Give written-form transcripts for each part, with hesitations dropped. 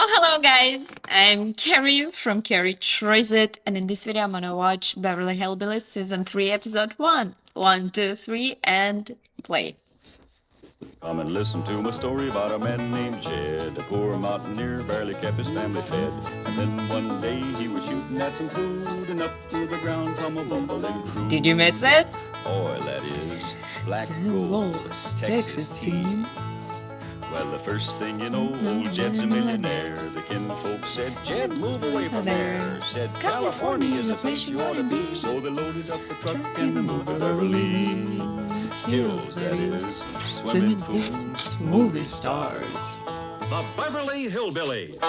Hello guys! I'm Carrie from Carrie Tries It, and in this video I'm gonna watch Beverly Hillbillies Season 3 Episode 1. 1, 2, 3, and play. Come and listen to my story about a man named Jed. A poor mountaineer barely kept his family fed. And then one day he was shooting at some food, and up to the ground come a bumbling crew. Did you miss it? Oil, that is. Black St. gold, Louis, Texas team. Well, the first thing you know, old Jed's a millionaire. The kinfolk said, Jed, move away from there. Said, California is the place you ought to be. So they loaded up the truck and they moved to Beverly Hills, that is. Swimming pools, movie stars. The Beverly Hillbillies.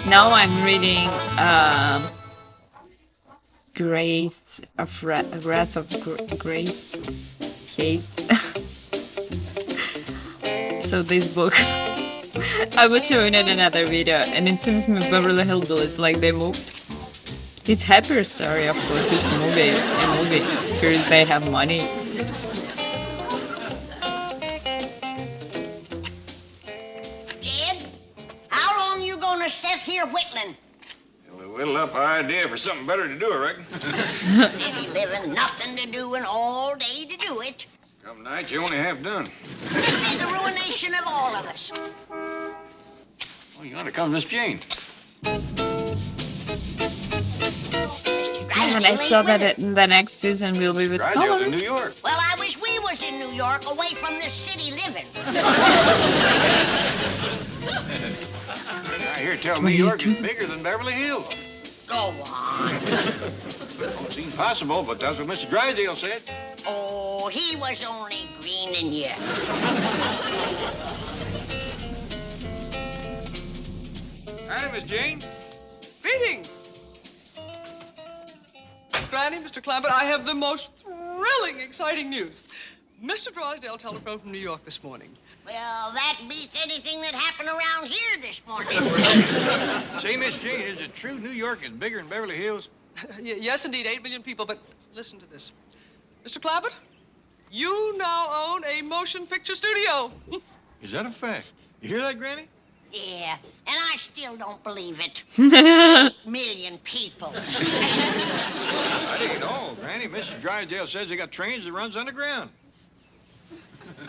Now I'm reading Grace of Wrath of Grace case. So this book, I was showing it in another video, and it seems Beverly Hillbillies like they moved. It's happier story, of course. It's a movie. Here they have money. Jed, how long you gonna sit here whittling? We'll whittle up our idea for something better to do, I reckon. City living, nothing to do, and all day to do it. Come night, you only half done. It'll be the ruination of all of us. Well, you ought to come, Miss Jane. And I saw that in the next season we'll be with Drysdale's in Colin. New York. Well, I wish we was in New York, away from this city living. I hear tell New York is bigger than Beverly Hills. Go on. Well, it seems possible, but that's what Mr. Drysdale said. Oh, he was only greening you. Hi, Miss Jane. Greetings. Granny, Mr. Clampett, I have the most thrilling, exciting news. Mr. Drysdale telephoned from New York this morning. Well, that beats anything that happened around here this morning. Say, Miss Jane, is it true New York is bigger than Beverly Hills? Yes, indeed, 8 million people, but listen to this. Mr. Clampett, you now own a motion picture studio. Is that a fact? You hear that, Granny? Yeah, and I still don't believe it. 8 million people. That ain't all, Granny. Mr. Drysdale says they got trains that runs underground.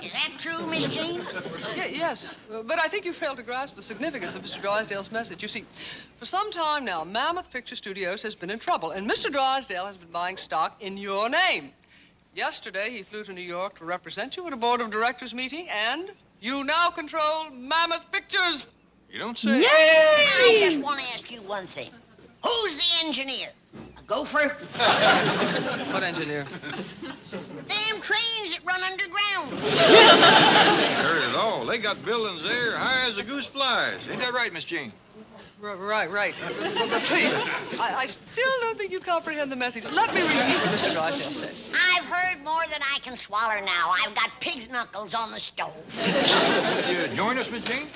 Is that true, Miss Jane? Yes, but I think you failed to grasp the significance of Mr. Drysdale's message. You see, for some time now, Mammoth Picture Studios has been in trouble, and Mr. Drysdale has been buying stock in your name. Yesterday, he flew to New York to represent you at a board of directors meeting, and you now control Mammoth Pictures. You don't say. I just want to ask you one thing. Who's the engineer? A gopher? What engineer? Damn trains that run underground. Heard it all. They got buildings there high as the goose flies. Ain't that right, Miss Jane? Right. But please, I still don't think you comprehend the message. Let me repeat what Mr. Drysdale said. I've heard more than I can swallow now. I've got pig's knuckles on the stove. Will you join us, Miss Jane?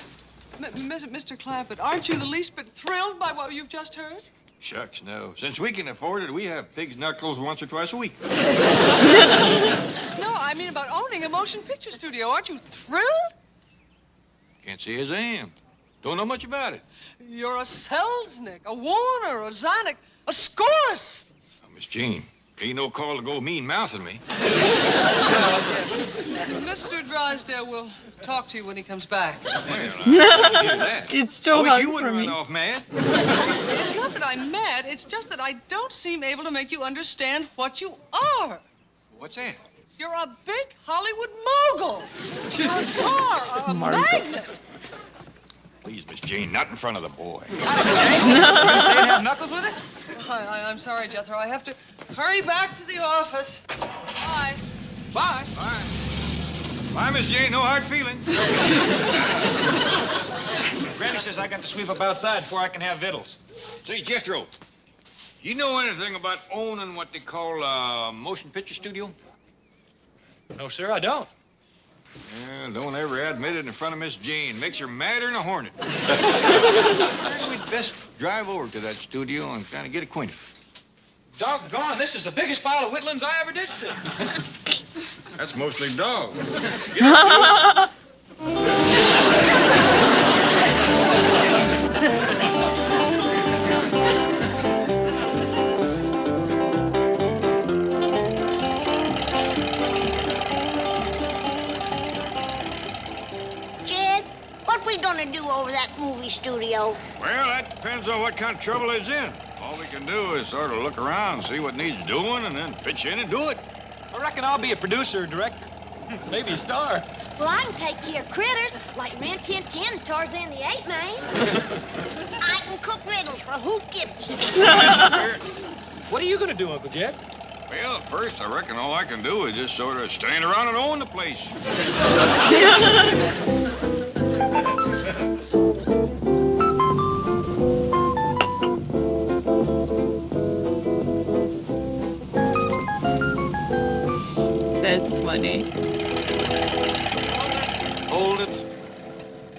Mr. Clampett, aren't you the least bit thrilled by what you've just heard? Shucks, no. Since we can afford it, we have pig's knuckles once or twice a week. No, I mean about owning a motion picture studio. Aren't you thrilled? Can't say as I am. Don't know much about it. You're a Selznick, a Warner, a Zanuck, a Scourse. Now, Miss Jane, ain't no call to go mean-mouthing me. Mr. Drysdale will talk to you when he comes back. Well, I didn't hear that. It's I too wish hard you for wouldn't me. run off mad. It's not that I'm mad. It's just that I don't seem able to make you understand what you are. What's that? You're a big Hollywood mogul. A czar, a Margot. magnet. Please, Miss Jane, not in front of the boy. You have knuckles with us? I'm sorry, Jethro. I have to hurry back to the office. Bye. Bye. Bye, Miss Jane. No hard feelings. Granny says I got to sweep up outside before I can have victuals. Say, Jethro, you know anything about owning what they call a motion picture studio? No, sir, I don't. Yeah, don't ever admit it in front of Miss Jean. Makes her madder than a hornet. We'd best drive over to that studio and kind of get acquainted. Doggone, this is the biggest pile of whittlings I ever did see. That's mostly dogs. Jed, what we gonna do over that movie studio? Well, that depends on what kind of trouble it's in. All we can do is sort of look around, see what needs doing, and then pitch in and do it. I reckon I'll be a producer or director. Maybe a star. Well, I can take care of critters like Ren Tin Tin and Tarzan the Ape Man. I can cook riddles for Hoop Gibson. What are you going to do, Uncle Jed? Well, at first, I reckon all I can do is just sort of stand around and own the place. That's funny. Hold it.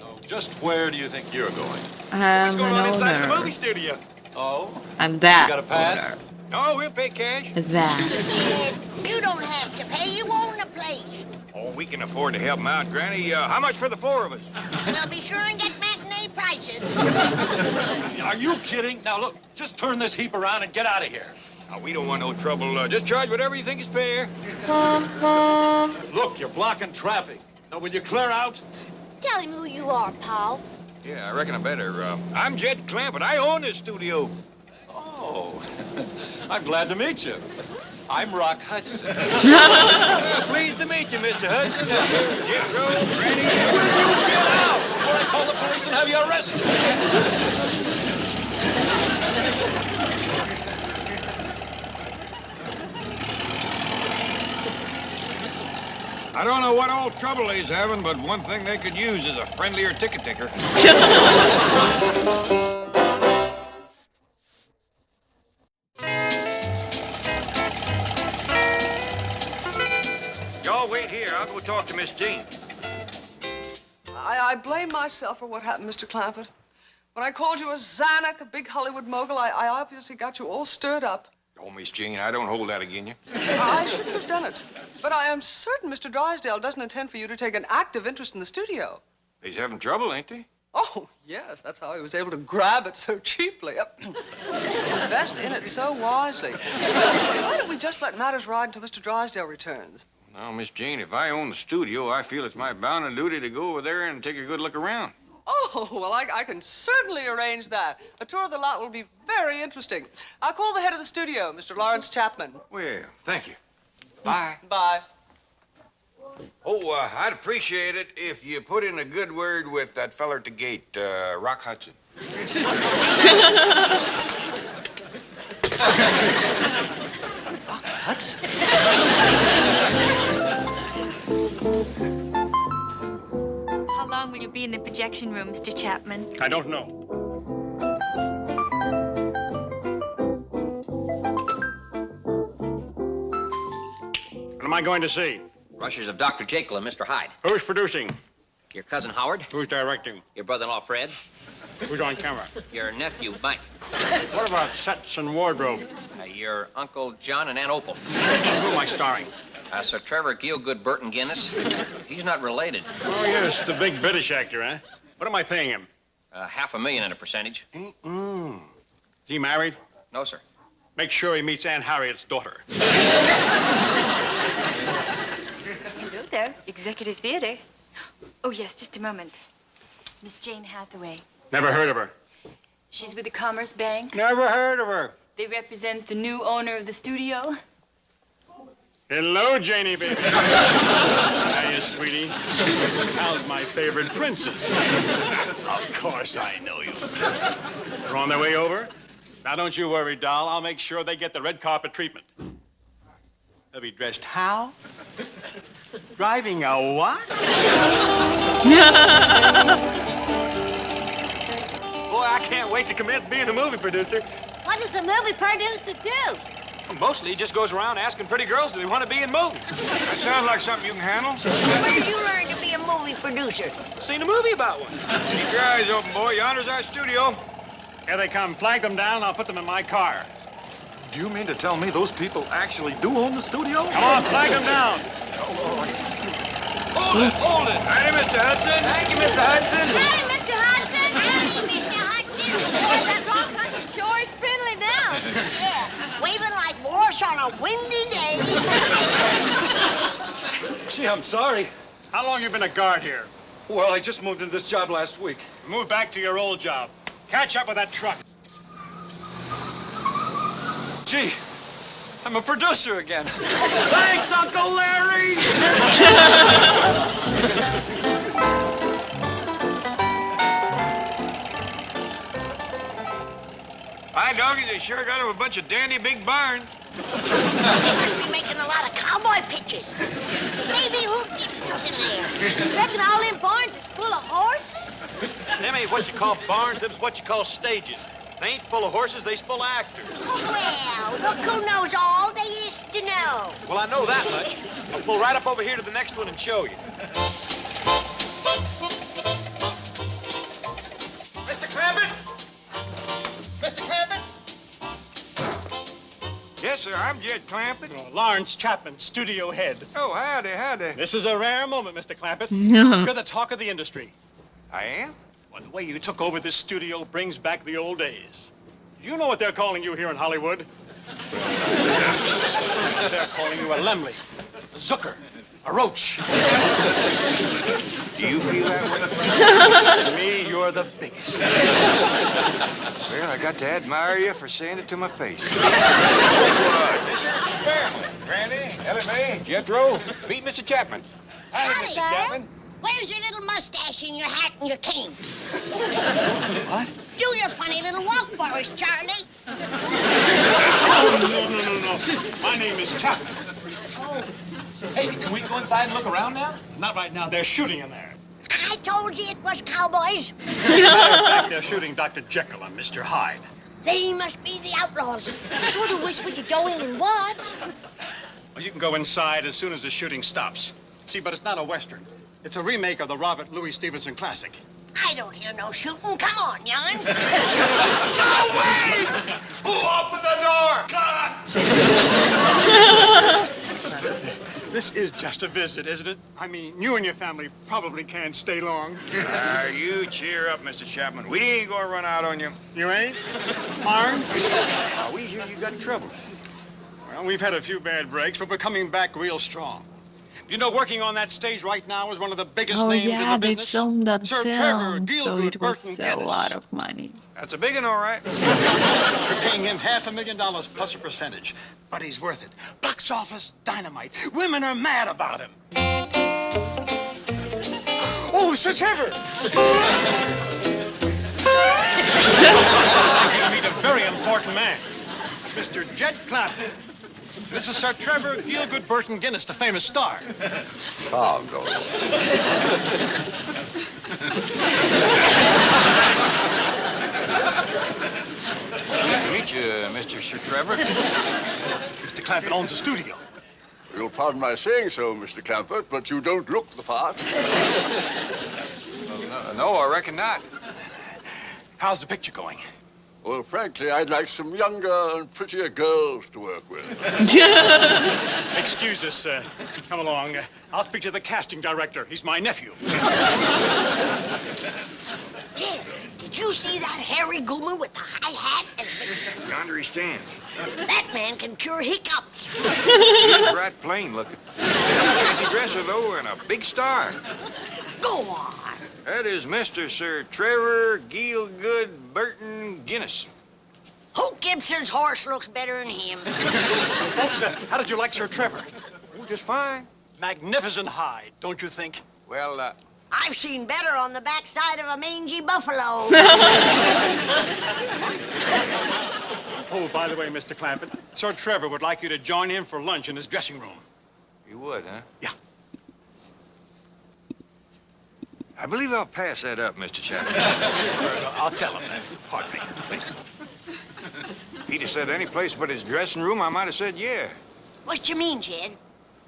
Oh, just where do you think you're going? I'm Going on an inside the movie owner. studio. Oh, I'm that you got a pass? owner. Oh, we'll pay cash. That. Jed, you don't have to pay. You own the place. Oh, we can afford to help 'em out, Granny. How much for the four of us? We'll be sure and get matinee prices. Are you kidding? Now, look, just turn this heap around and get out of here. Oh, we don't want no trouble. Just charge whatever you think is fair. Look, you're blocking traffic. Now, will you clear out? Tell him who you are, Paul. Yeah, I reckon I better. I'm Jed Clampett. I own this studio. Oh, I'm glad to meet you. I'm Rock Hudson. Pleased to meet you, Mr. Hudson. Jethro, Granny. Will you get out before I call the police and have you arrested? I don't know what old trouble he's having, but one thing they could use is a friendlier ticket taker. Y'all wait here. I'll go talk to Miss Jean. I blame myself for what happened, Mr. Clampett. When I called you a Zanuck, a big Hollywood mogul, I obviously got you all stirred up. Oh, Miss Jean, I don't hold that against you. I shouldn't have done it. But I am certain Mr. Drysdale doesn't intend for you to take an active interest in the studio. He's having trouble, ain't he? Oh, yes, that's how he was able to grab it so cheaply. Invest in it so wisely. Why don't we just let matters ride until Mr. Drysdale returns? Now, Miss Jean, if I own the studio, I feel it's my bound and duty to go over there and take a good look around. Oh, well, I can certainly arrange that. A tour of the lot will be very interesting. I'll call the head of the studio, Mr. Lawrence Chapman. Well, thank you. Bye. Bye. Oh, I'd appreciate it if you put in a good word with that feller at the gate, Rock Hudson. Hudson? How long will you be in the projection room, Mr. Chapman? I don't know. What am I going to see? Rushes of Dr. Jekyll and Mr. Hyde. Who's producing? Your cousin Howard. Who's directing? Your brother-in-law Fred. Who's on camera? Your nephew Mike. What about sets and wardrobe? Your Uncle John and Aunt Opal. Who am I starring? Sir Trevor Gielgud Burton Guinness. He's not related. Oh, yes, the big British actor, huh? What am I paying him? $500,000 in a percentage. Is he married? No, sir. Make sure he meets Aunt Harriet's daughter. Hello there, Executive Theater. Oh, yes, just a moment. Miss Jane Hathaway. Never heard of her. She's with the Commerce Bank. Never heard of her. They represent the new owner of the studio. Hello, Janie, baby. Hiya, sweetie. How's my favorite princess? Of course I know you. They're on their way over? Now, don't you worry, doll. I'll make sure they get the red carpet treatment. They'll be dressed how? Driving a what? Boy, I can't wait to commence being a movie producer. What does a movie producer do? Mostly he just goes around asking pretty girls if they want to be in movies. That sounds like something you can handle. Where did you learn to be a movie producer? Seen a movie about one. Keep your eyes open, boy. Yonder's our studio. Here they come. Flag them down, and I'll put them in my car. Do you mean to tell me those people actually do own the studio? Come on, flag them down. Hold it, hold it. Ready, Mr. Hudson? Thank you, Mr. Hudson. Howdy, Mr. Hudson. Howdy, Mr. Hudson. Boy, that rock country sure is friendly now. Yeah, waving like Morse on a windy day. Gee, I'm sorry. How long you been a guard here? Well, I just moved into this job last week. Move back to your old job. Catch up with that truck. Gee, I'm a producer again. Thanks, Uncle Larry! Hi, doggy. They sure got him a bunch of dandy big barns. Must be making a lot of cowboy pictures. Maybe who keeps in there? Reckon all them barns is full of horses? Them ain't what you call barns, them's what you call stages. They ain't full of horses, they's full of actors. Well, look who knows all there is to know. Well, I know that much. I'll pull right up over here to the next one and show you. Mr. Clampetts? Mr. Clampetts? Yes, sir. I'm Jed Clampett. Lawrence Chapman, studio head. Oh, howdy, howdy. This is a rare moment, Mr. Clampett. You're the talk of the industry. I am? Well, the way you took over this studio brings back the old days. You know what they're calling you here in Hollywood? They're calling you a Lemley, a Zucker, a Roach. Do you feel that way? To me, you're the biggest. Well, I got to admire you for saying it to my face. This is Mr. Beverly. Randy, Ellie May, Jethro, meet Mr. Chapman. Howdy, Mr. Chapman. Where's your little mustache and your hat and your cane? What? Do your funny little walk for us, Charlie. Oh, no. My name is Chapman. Hey, can we go inside and look around now? Not right now. They're shooting in there. I told you it was cowboys. As a matter of fact, they're shooting Dr. Jekyll and Mr. Hyde. They must be the outlaws. Sort of wish we could go in and watch. Well, you can go inside as soon as the shooting stops. See, but it's not a Western. It's a remake of the Robert Louis Stevenson classic. I don't hear no shooting. Come on, young. No way! Who opened the door? This is just a visit, isn't it? I mean, you and your family probably can't stay long. You cheer up, Mr. Chapman. We ain't gonna run out on you. You ain't? Armed? We hear you got in trouble. Well, we've had a few bad breaks, but we're coming back real strong. You know, working on that stage right now is one of the biggest Oh names in yeah, the they business. filmed that Sir Trevor film, so Gielgud it will Burton sell a Guinness. lot of money. That's a big one, all right. We're paying him $500,000 plus a percentage, but he's worth it. Box office dynamite. Women are mad about him. Oh, Sir Trevor! You meet a very important man, Mr. Jed Clampett. This is Sir Trevor Gielgud Burton Guinness, the famous star. Meet you, Mr. Sir Trevor. Mr. Clampett owns a studio. You'll pardon my saying so, Mr. Clampett, but you don't look the part. No, I reckon not. How's the picture going? Well, frankly, I'd like some younger and prettier girls to work with. Excuse us, come along. I'll speak to the casting director. He's my nephew. Jed, did you see that hairy goomer with the high hat and Yonder he stands. that man can cure hiccups. He's right plain looking. Fancy dresser, though, and a big star. Go on. That is Mr. Sir Trevor Gielgud Burton Guinness. Who Gibson's horse looks better than him? Folks, how did you like Sir Trevor? Oh, just fine. Magnificent hide, don't you think? Well, I've seen better on the backside of a mangy buffalo. Oh, by the way, Mr. Clampett, Sir Trevor would like you to join him for lunch in his dressing room. you would, huh? Yeah. I believe I'll pass that up, Mr. Chapman. I'll tell him. Pardon me, please. he'd have said any place but his dressing room, I might have said yeah. What you mean, Jed?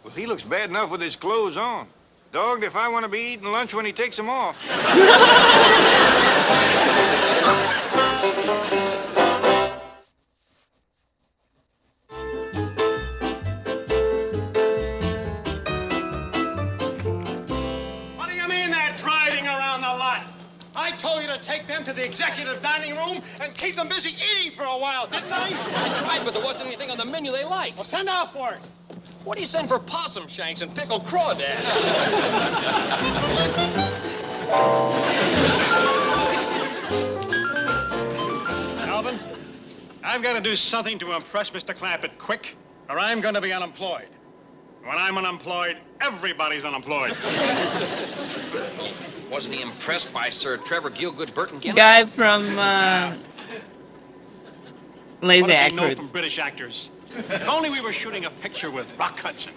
Well, he looks bad enough with his clothes on. Dogged if I want to be eating lunch when he takes them off. What do you mean they're driving around the lot? I told you to take them to the executive dining room and keep them busy eating for a while, didn't I? I tried, but there wasn't anything on the menu they liked. Well, send out for it. What do you send for possum shanks and pickled crawdad? Alvin, I've got to do something to impress Mr. Clampett quick, or I'm going to be unemployed. When I'm unemployed, everybody's unemployed. Wasn't he impressed by Sir Trevor Gielgud Burton Guinness? Guy from Lazy What did you know Actors. from British actors? If only we were shooting a picture with Rock Hudson.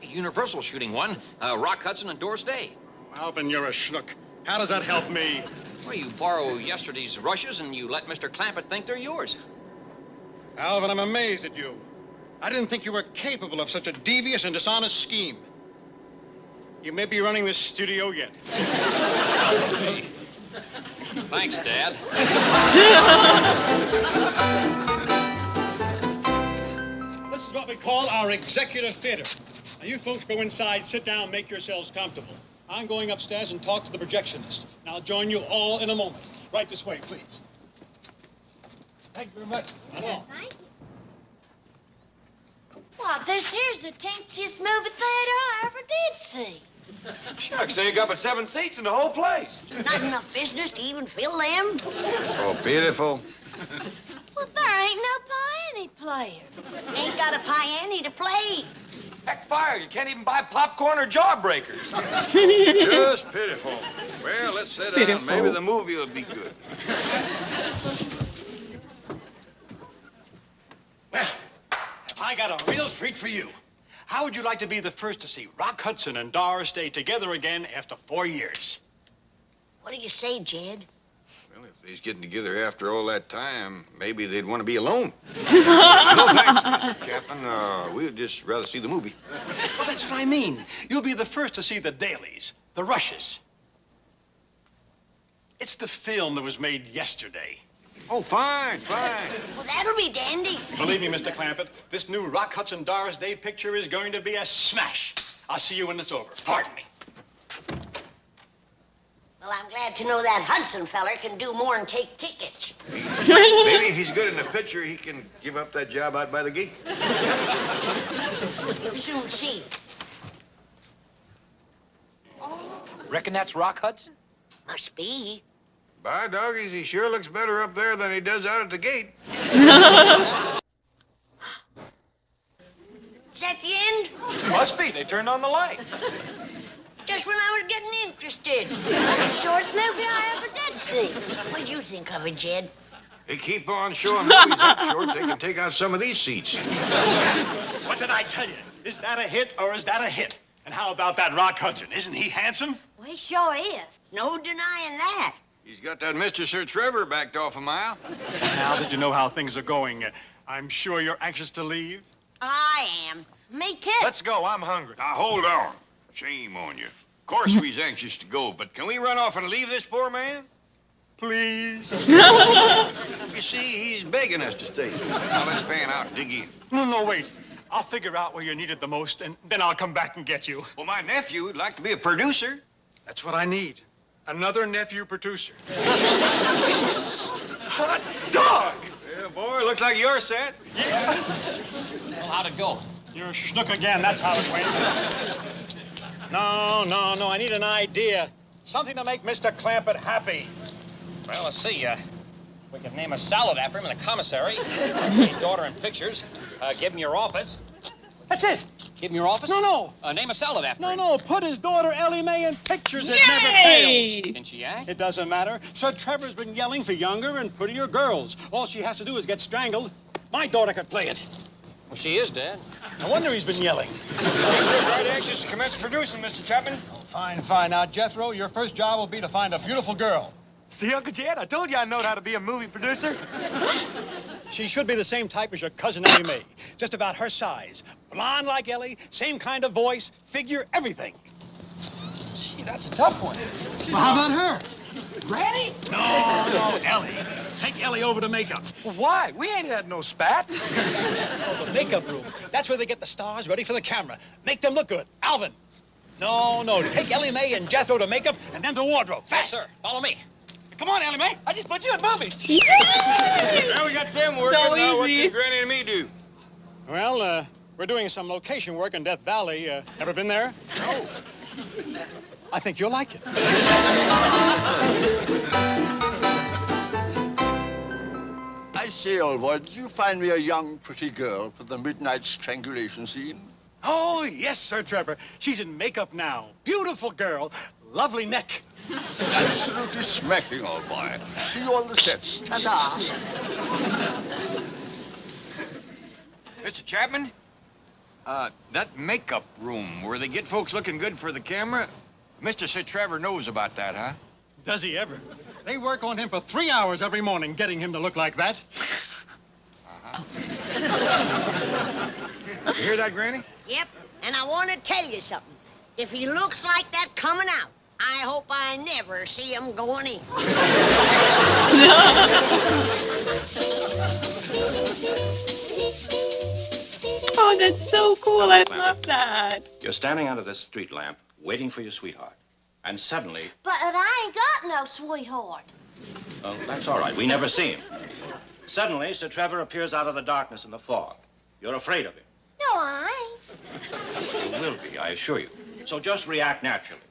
Universal shooting one. Rock Hudson and Doris Day. Alvin, you're a schnook. How does that help me? Well, you borrow yesterday's rushes and you let Mr. Clampett think they're yours. Alvin, I'm amazed at you. I didn't think you were capable of such a devious and dishonest scheme. You may be running this studio yet. Thanks, Dad. This is what we call our executive theater. Now, you folks go inside, sit down, make yourselves comfortable. I'm going upstairs and talk to the projectionist. And I'll join you all in a moment. Right this way, please. Thank you very much. Come on. Thank you. Why, this here's the teensiest movie theater I ever did see. Shucks, they got but 7 seats in the whole place. Not enough business to even fill them. Oh, pitiful. Well, there ain't no piano player. Ain't got a piano to play. Heck, fire, you can't even buy popcorn or jawbreakers. Just pitiful. Well, let's sit down. Pitiful. Maybe the movie will be good. Well, I got a real treat for you. How would you like to be the first to see Rock Hudson and Doris Day together again after 4 years? What do you say, Jed? Well, if they's getting together after all that time, maybe they'd want to be alone. No thanks, Mr. Chapman. We'd just rather see the movie. Well, that's what I mean. You'll be the first to see the dailies, the rushes. It's the film that was made yesterday. Oh, fine, fine. Well, that'll be dandy. Believe me, Mr. Clampett, this new Rock Hudson Doris Day picture is going to be a smash. I'll see you when it's over. Pardon me. Well, I'm glad to know that Hudson feller can do more than take tickets. Maybe if he's good in the picture, he can give up that job out by the gate. You'll soon see. Reckon that's Rock Hudson? Must be. By doggies, he sure looks better up there than he does out at the gate. Is that the end? Must be. They turned on the lights. Just when I was getting interested. That's the shortest movie I ever did see. What do you think of it, Jed? They keep on showing movies that short, they can take out some of these seats. What did I tell you? Is that a hit or is that a hit? And how about that Rock Hudson? Isn't he handsome? Well, he sure is. No denying that. He's got that Mr. Sir Trevor backed off a mile. Now that you know how things are going, I'm sure you're anxious to leave. I am. Me too. Let's go. I'm hungry. Now, hold on. Shame on you. Of course we's anxious to go, but can we run off and leave this poor man? Please. You see, he's begging us to stay. Now, let's fan out and dig in. No, wait. I'll figure out where you're needed the most, and then I'll come back and get you. Well, my nephew would like to be a producer. That's what I need. Another nephew producer. Hot dog! Yeah, boy, looks like you're set. Yeah. Well, how'd it go? You're a schnook again. That's how it went. No. I need an idea. Something to make Mr. Clampett happy. Well, let's see. We could name a salad after him in the commissary. His daughter in pictures. Give him your office. That's it. Give him your office? No. Name a salad after him. No. Put his daughter Ellie May in pictures. It Yay! never fails. Can she act? It doesn't matter. Sir Trevor's been yelling for younger and prettier girls. All she has to do is get strangled. My daughter could play it. Well, she is, Dad. No wonder he's been yelling. We're quite anxious to commence producing, Mr. Chapman. Fine. Now, Jethro, your first job will be to find a beautiful girl. See, Uncle Jed, I told you I know how to be a movie producer. She should be the same type as your cousin Ellie May. Just about her size. Blonde like Ellie, same kind of voice, figure, everything. Gee, that's a tough one. Well, how about her? Granny? No, Ellie. Take Ellie over to makeup. Well, why? We ain't had no spat. Oh, the makeup room. That's where they get the stars ready for the camera. Make them look good. Alvin. No, take Ellie May and Jethro to makeup and then to wardrobe. Fast. Yes, sir. Follow me. Come on, Ellie May. I just put you in movies. Well, we got them working. So Now what easy. can Granny and me do? Well, we're doing some location work in Death Valley. Ever been there? No. I think you'll like it. I say, old boy, did you find me a young, pretty girl for the midnight strangulation scene? Oh, yes, Sir Trevor. She's in makeup now. Beautiful girl. Lovely neck. Absolutely smacking, old boy. See you on the set. Ta-da! Mr. Chapman? That makeup room where they get folks looking good for the camera, Mr. Sir Trevor knows about that, huh? Does he ever? They work on him for 3 hours every morning, getting him to look like that. You hear that, Granny? Yep, and I want to tell you something. If he looks like that coming out, I hope I never see him going in. Oh, that's so cool. I love that. You're standing under this street lamp, waiting for your sweetheart. And suddenly, But I ain't got no sweetheart. oh, that's all right. We never see him. Suddenly, Sir Trevor appears out of the darkness and the fog. You're afraid of him. No, I ain't. You will be, I assure you. So just react naturally.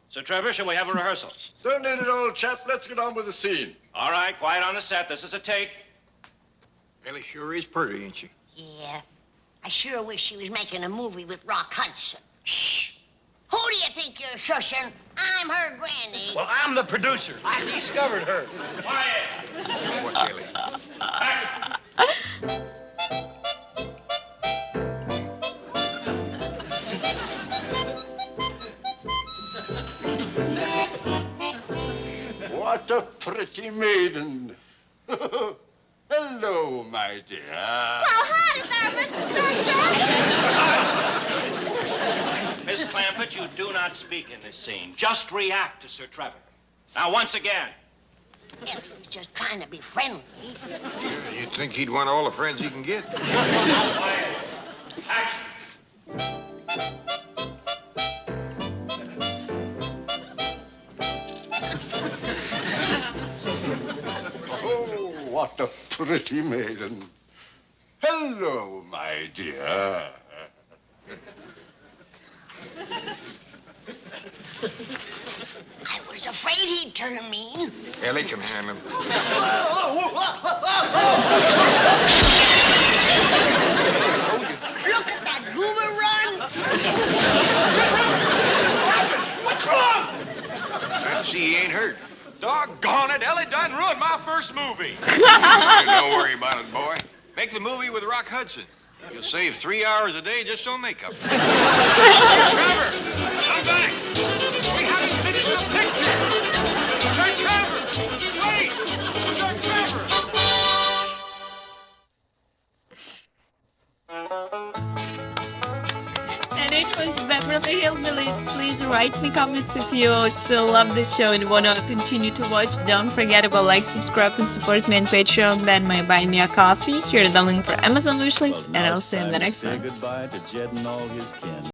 Sir Trevor, shall we have a rehearsal? Don't need it, old chap. Let's get on with the scene. All right, quiet on the set. This is a take. Ellie sure is pretty, ain't she? Yeah, I sure wish she was making a movie with Rock Hudson. Shh. Who do you think you're shushing? I'm her granny. Well, I'm the producer. I discovered her. Quiet. What, Ellie? What a pretty maiden. Hello, my dear. Well, howdy there, Mr. Sir Miss Clampett, you do not speak in this scene. Just react to Sir Trevor. Now, once again. Ellie was just trying to be friendly. You'd think he'd want all the friends he can get. Quiet. Action. Oh, what a pretty maiden. Hello, my dear. I was afraid he'd turn mean. Ellie can handle him. Look at that goober run. What's wrong? See, he ain't hurt. Doggone it, Ellie done ruined my first movie. Don't worry about it, boy. Make the movie with Rock Hudson. You'll save 3 hours a day just on makeup. Trevor, come back. We haven't finished the picture. Sir Trevor, wait. Sir Trevor. And it was Beverly Hillbillies. Please write me comments if you still love this show and want to continue to watch. Don't forget about like, subscribe, and support me on Patreon. Then my buy me a coffee. Here the link for Amazon wishlist, and I'll see you in the next one. Say goodbye to Jed and all his kin.